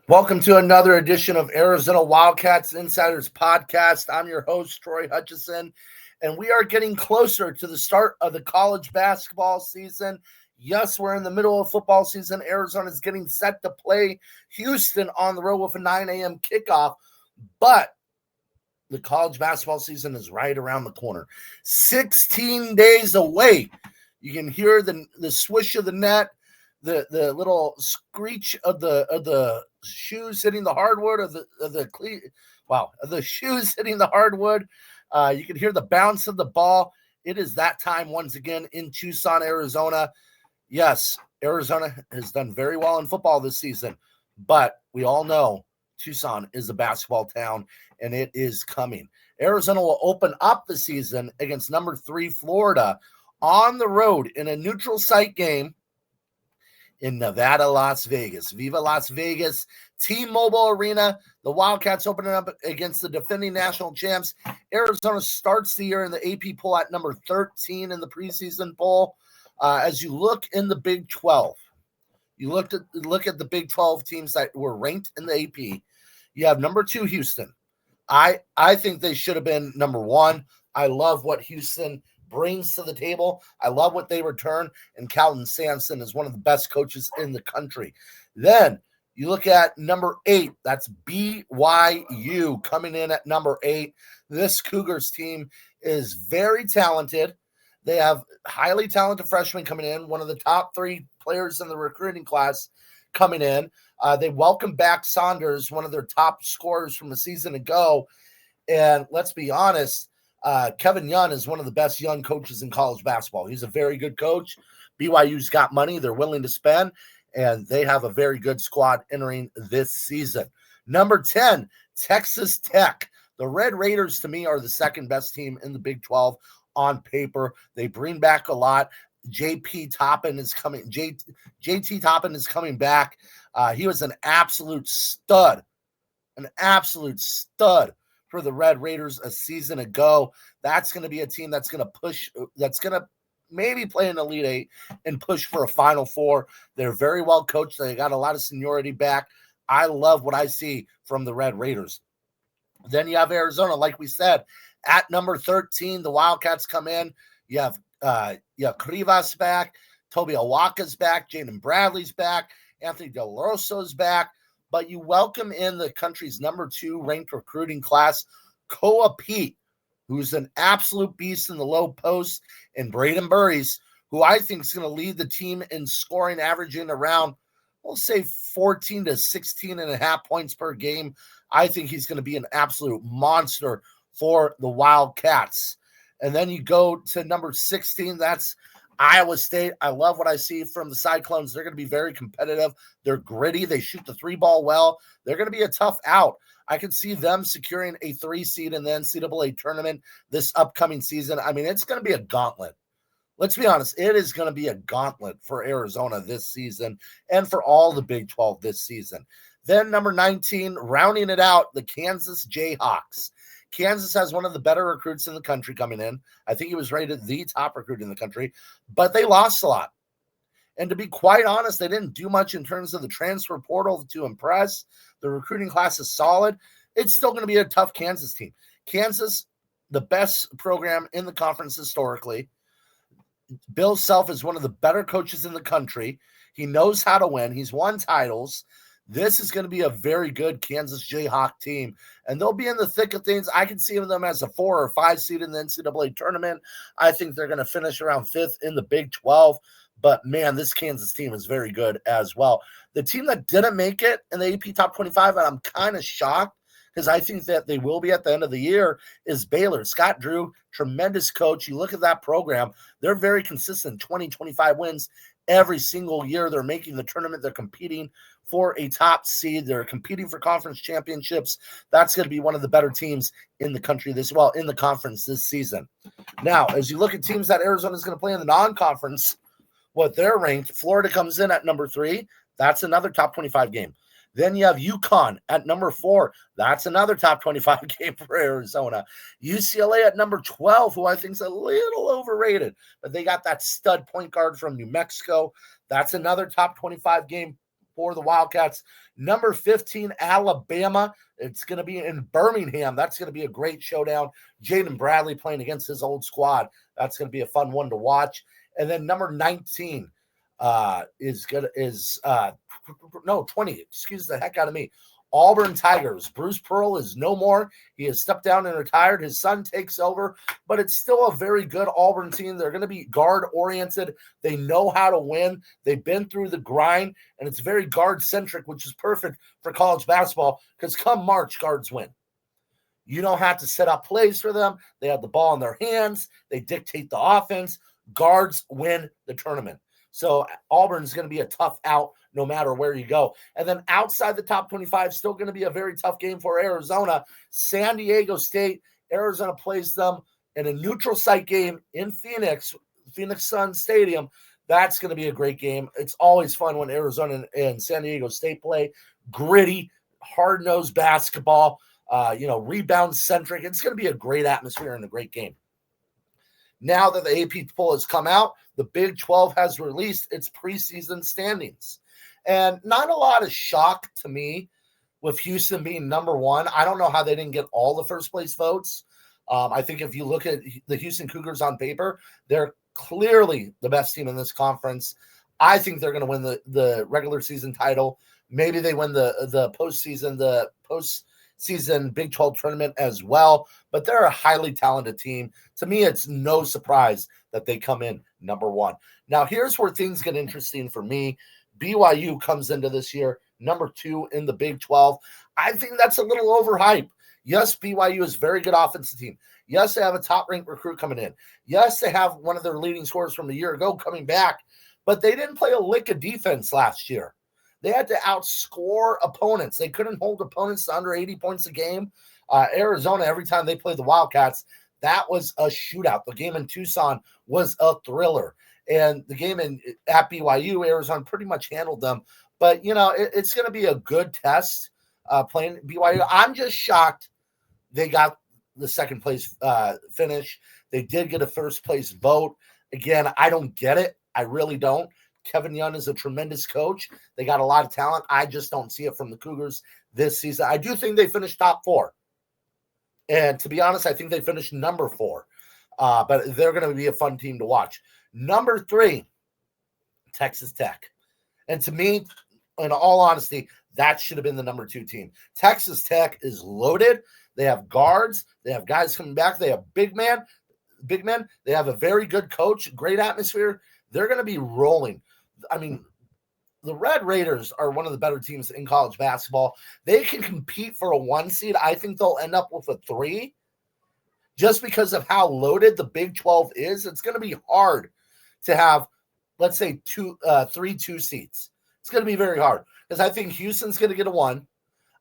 Welcome to another edition of Arizona Wildcats Insiders Podcast. I'm your host, Troy Hutchison, and we are getting closer to the start of the college basketball season. Yes, we're in the middle of football season. Arizona is getting set to play Houston on the road with a 9 a.m. kickoff, but the college basketball season is right around the corner. 16 days away. You can hear the swish of the net, the little screech of the shoes hitting the hardwood, of the shoes hitting the hardwood. You can hear the bounce of the ball. It is that time once again in Tucson, Arizona. Yes, Arizona has done very well in football this season, but we all know Tucson is a basketball town, and it is coming. Arizona will open up the season against number 3 Florida on the road in a neutral site game in Nevada, Las Vegas. Viva Las Vegas, T-Mobile Arena. The Wildcats opening up against the defending national champs. Arizona starts the year in the AP poll at number 13 in the preseason poll. As you look in the Big 12, you look at the Big 12 teams that were ranked in the AP. You have number 2 Houston. I think they should have been number 1. I love what Houston brings to the table. I love what they return, and Calvin Sampson is one of the best coaches in the country. Then you look at number 8. That's BYU coming in at number 8. This Cougars team is very talented. They have highly talented freshmen coming in, one of the top 3 players in the recruiting class coming in. They welcome back Saunders, one of their top scorers from a season ago. And let's be honest, Kevin Young is one of the best young coaches in college basketball. He's a very good coach. BYU's got money they're willing to spend, and they have a very good squad entering this season. Number 10, Texas Tech. The Red Raiders, to me, are the second best team in the Big 12 on paper. They bring back a lot. JT Toppin is coming back. He was an absolute stud for the Red Raiders a season ago. That's going to be a team that's going to push, that's going to maybe play an Elite 8 and push for a Final Four. They're very well coached. They got a lot of seniority back. I love what I see from the Red Raiders. Then you have Arizona, like we said, at number 13. The Wildcats come in. You have Krivas back, Toby Awaka's back, Jaden Bradley's back, Anthony Del Roso's back. But you welcome in the country's number 2 ranked recruiting class, Koa Pete, who's an absolute beast in the low post, and Braden Burries, who I think is going to lead the team in scoring, averaging around, we'll say 14 to 16 and a half points per game. I think he's going to be an absolute monster for the Wildcats. And then you go to number 16, that's Iowa State. I love what I see from the Cyclones. They're going to be very competitive. They're gritty. They shoot the 3-ball well. They're going to be a tough out. I can see them securing a 3 seed in the NCAA tournament this upcoming season. I mean, it's going to be a gauntlet. Let's be honest. It is going to be a gauntlet for Arizona this season and for all the Big 12 this season. Then number 19, rounding it out, the Kansas Jayhawks. Kansas has one of the better recruits in the country coming in. I think he was rated the top recruit in the country, but they lost a lot. And to be quite honest, they didn't do much in terms of the transfer portal to impress. The recruiting class is solid. It's still going to be a tough Kansas team. Kansas, the best program in the conference historically. Bill Self is one of the better coaches in the country. He knows how to win. He's won titles. This is going to be a very good Kansas Jayhawk team, and they'll be in the thick of things. I can see them as a 4 or 5 seed in the NCAA tournament. I think they're going to finish around 5th in the Big 12, but man, this Kansas team is very good as well. The team that didn't make it in the AP Top 25, and I'm kind of shocked because I think that they will be at the end of the year, is Baylor. Scott Drew, tremendous coach. You look at that program, they're very consistent, 20, 25 wins every single year. They're making the tournament. They're competing for a top seed. They're competing for conference championships. That's going to be one of the better teams in the country in the conference this season. Now, as you look at teams that Arizona is going to play in the non-conference, what they're ranked, Florida comes in at number 3. That's another top 25 game. Then you have UConn at number 4. That's another top 25 game for Arizona. UCLA at number 12, who I think is a little overrated, but they got that stud point guard from New Mexico. That's another top 25 game for the Wildcats. Number 15, Alabama. It's going to be in Birmingham. That's going to be a great showdown. Jaden Bradley playing against his old squad. That's going to be a fun one to watch. And then number 19 is 20. Excuse the heck out of me. Auburn Tigers. Bruce Pearl is no more. He has stepped down and retired. His son takes over, but it's still a very good Auburn team. They're going to be guard-oriented. They know how to win. They've been through the grind, and it's very guard-centric, which is perfect for college basketball because come March, guards win. You don't have to set up plays for them. They have the ball in their hands. They dictate the offense. Guards win the tournament. So Auburn's going to be a tough out no matter where you go. And then outside the top 25, still going to be a very tough game for Arizona. San Diego State, Arizona plays them in a neutral site game in Phoenix Sun Stadium. That's going to be a great game. It's always fun when Arizona and San Diego State play. Gritty, hard-nosed basketball, rebound-centric. It's going to be a great atmosphere and a great game. Now that the AP poll has come out, the Big 12 has released its preseason standings. And not a lot of shock to me with Houston being number one. I don't know how they didn't get all the first place votes. I think if you look at the Houston Cougars on paper, they're clearly the best team in this conference. I think they're going to win the regular season title. Maybe they win the postseason Big 12 tournament as well, but they're a highly talented team. To me, it's no surprise that they come in number one. Now, here's where things get interesting for me. BYU comes into this year number 2 in the Big 12. I think that's a little overhyped. Yes, BYU is a very good offensive team. Yes, they have a top-ranked recruit coming in. Yes, they have one of their leading scorers from a year ago coming back, but they didn't play a lick of defense last year. They had to outscore opponents. They couldn't hold opponents to under 80 points a game. Arizona, every time they played the Wildcats, that was a shootout. The game in Tucson was a thriller. And the game at BYU, Arizona pretty much handled them. But, it's going to be a good test playing BYU. I'm just shocked they got the second place finish. They did get a first place vote. Again, I don't get it. I really don't. Kevin Young is a tremendous coach. They got a lot of talent. I just don't see it from the Cougars this season. I do think they finished top 4. And to be honest, I think they finished number 4. But they're going to be a fun team to watch. Number 3, Texas Tech. And to me, in all honesty, that should have been the number 2 team. Texas Tech is loaded. They have guards. They have guys coming back. They have big men. They have a very good coach, great atmosphere. They're going to be rolling. I mean, the Red Raiders are one of the better teams in college basketball. They can compete for a 1 seed. I think they'll end up with a 3 just because of how loaded the Big 12 is. It's going to be hard to have, let's say, 3 2 seeds. It's going to be very hard because I think Houston's going to get a 1.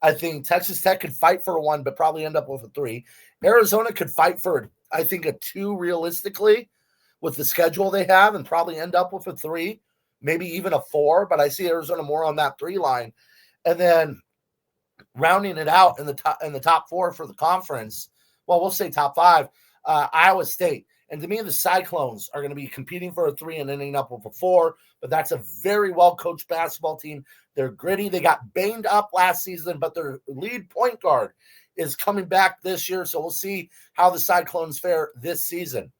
I think Texas Tech could fight for a 1, but probably end up with a 3. Arizona could fight for, I think, a 2 realistically with the schedule they have and probably end up with a 3, maybe even a 4, but I see Arizona more on that 3 line. And then rounding it out in the top 4 for the conference, well, we'll say top 5, Iowa State. And to me, the Cyclones are going to be competing for a 3 and ending up with a 4, but that's a very well-coached basketball team. They're gritty. They got banged up last season, but their lead point guard is coming back this year, so we'll see how the Cyclones fare this season.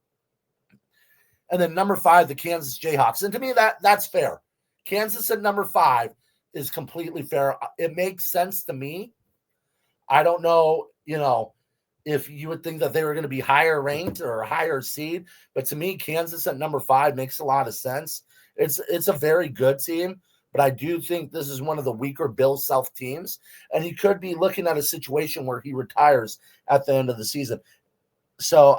And then number 5, the Kansas Jayhawks. And to me, that's fair. Kansas at number 5 is completely fair. It makes sense to me. I don't know, if you would think that they were going to be higher ranked or a higher seed. But to me, Kansas at number 5 makes a lot of sense. It's a very good team, but I do think this is one of the weaker Bill Self teams. And he could be looking at a situation where he retires at the end of the season. So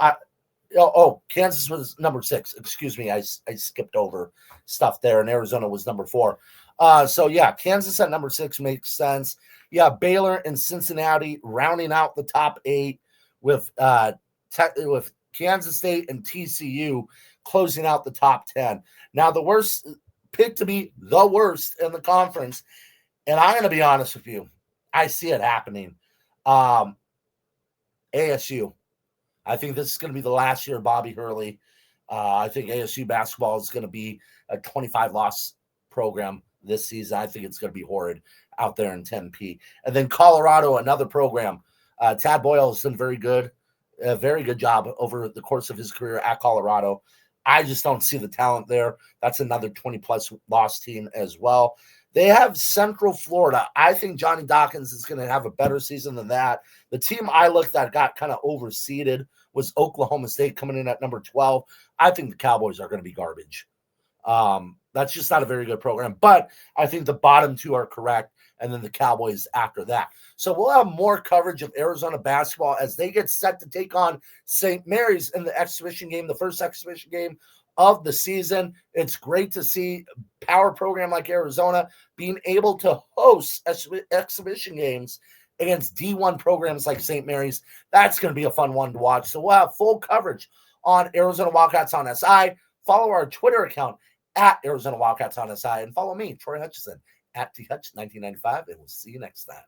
Kansas was number 6. Excuse me. I skipped over stuff there, and Arizona was number 4. Kansas at number 6 makes sense. Yeah, Baylor and Cincinnati rounding out the top 8 with Kansas State and TCU closing out the top 10. Now, the worst pick to be the worst in the conference, and I'm going to be honest with you, I see it happening. ASU. I think this is going to be the last year of Bobby Hurley. I think ASU basketball is going to be a 25-loss program this season. I think it's going to be horrid out there in Tempe. And then Colorado, another program. Tad Boyle has done very good job over the course of his career at Colorado. I just don't see the talent there. That's another 20-plus loss team as well. They have Central Florida. I think Johnny Dawkins is going to have a better season than that. The team I looked at got kind of overseeded was Oklahoma State coming in at number 12. I think the Cowboys are going to be garbage. That's just not a very good program. But I think the bottom two are correct, and then the Cowboys after that. So we'll have more coverage of Arizona basketball as they get set to take on St. Mary's in the exhibition game, the first exhibition game of the season. It's great to see a power program like Arizona being able to host exhibition games against D1 programs like St. Mary's. That's going to be a fun one to watch. So we'll have full coverage on Arizona Wildcats on SI. Follow our Twitter account at Arizona Wildcats on SI, and follow me, Troy Hutchison, at THutch1995, and we'll see you next time.